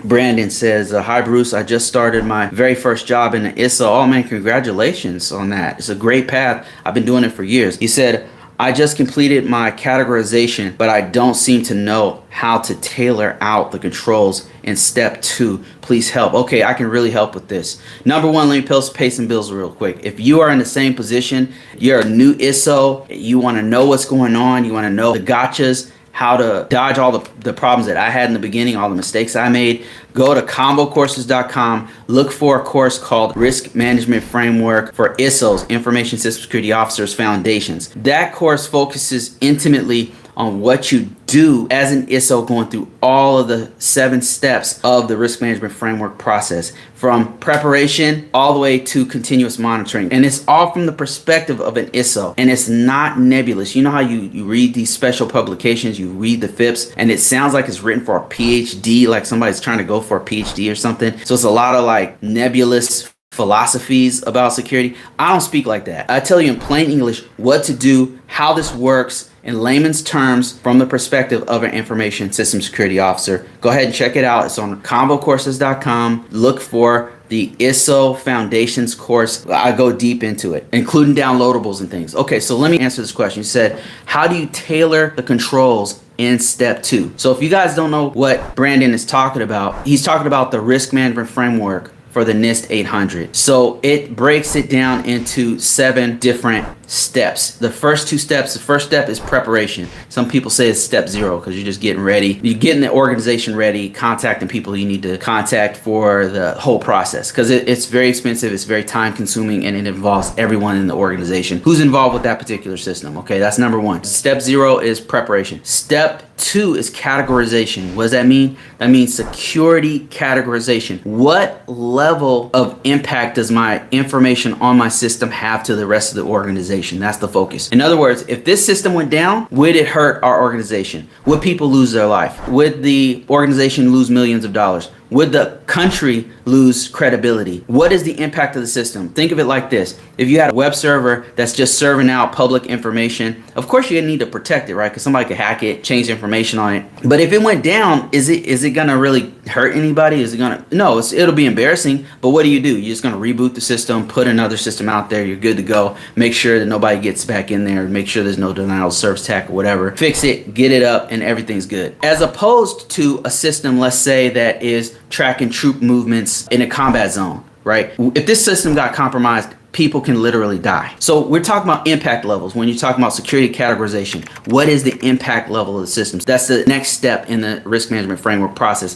Brandon says, hi Bruce, I just started my very first job in the ISO. Oh man, congratulations on that. It's a great path. I've been doing it for years. He said, I just completed my categorization, but I don't seem to know how to tailor out the controls in step 2. Please help. Okay, I can really help with this. Number 1, let me pay some bills real quick. If you are in the same position, you're a new ISO, you want to know what's going on, you want to know the gotchas, how to dodge all the problems that I had in the beginning, all the mistakes I made, go to ConvoCourses.com, look for a course called Risk Management Framework for ISOs, Information System Security Officers Foundations. That course focuses intimately on what you do as an ISO, going through all of the 7 steps of the risk management framework process, from preparation all the way to continuous monitoring. And it's all from the perspective of an ISO, and it's not nebulous. You know how you read these special publications, you read the FIPS, and it sounds like it's written for a PhD, like somebody's trying to go for a PhD or something. So it's a lot of like nebulous philosophies about security. I don't speak like that. I tell you in plain English what to do, how this works in layman's terms from the perspective of an information system security officer. Go ahead and check it out. It's on ConvoCourses.com. Look for the ISO Foundations course. I go deep into it, including downloadables and things. Okay, so let me answer this question. You said, how do you tailor the controls in step 2? So if you guys don't know what Brandon is talking about, he's talking about the risk management framework for the NIST 800. So it breaks it down into 7 different steps. The first 2 steps, the first step is preparation. Some people say it's step 0 because you're just getting ready. You're getting the organization ready, contacting people you need to contact for the whole process, because it's very expensive, it's very time consuming, and it involves everyone in the organization who's involved with that particular system. Okay, that's number 1. Step 0 is preparation. Step 2 is categorization. What does that mean? That means security categorization. What level of impact does my information on my system have to the rest of the organization? That's the focus. In other words, if this system went down, would it hurt our organization? Would people lose their life? Would the organization lose millions of dollars? Would the country lose credibility? What is the impact of the system? Think of it like this. If you had a web server that's just serving out public information, of course you need to protect it, right? Because somebody could hack it, change information on it. But if it went down, is it gonna really hurt anybody? Is it gonna? No, it'll be embarrassing. But what do? You're just gonna reboot the system, put another system out there, you're good to go. Make sure that nobody gets back in there, make sure there's no denial of service attack or whatever. Fix it, get it up, and everything's good. As opposed to a system, let's say, that is tracking troop movements in a combat zone, right? If this system got compromised, people can literally die. So we're talking about impact levels. When you're talking about security categorization, what is the impact level of the systems? That's the next step in the risk management framework process.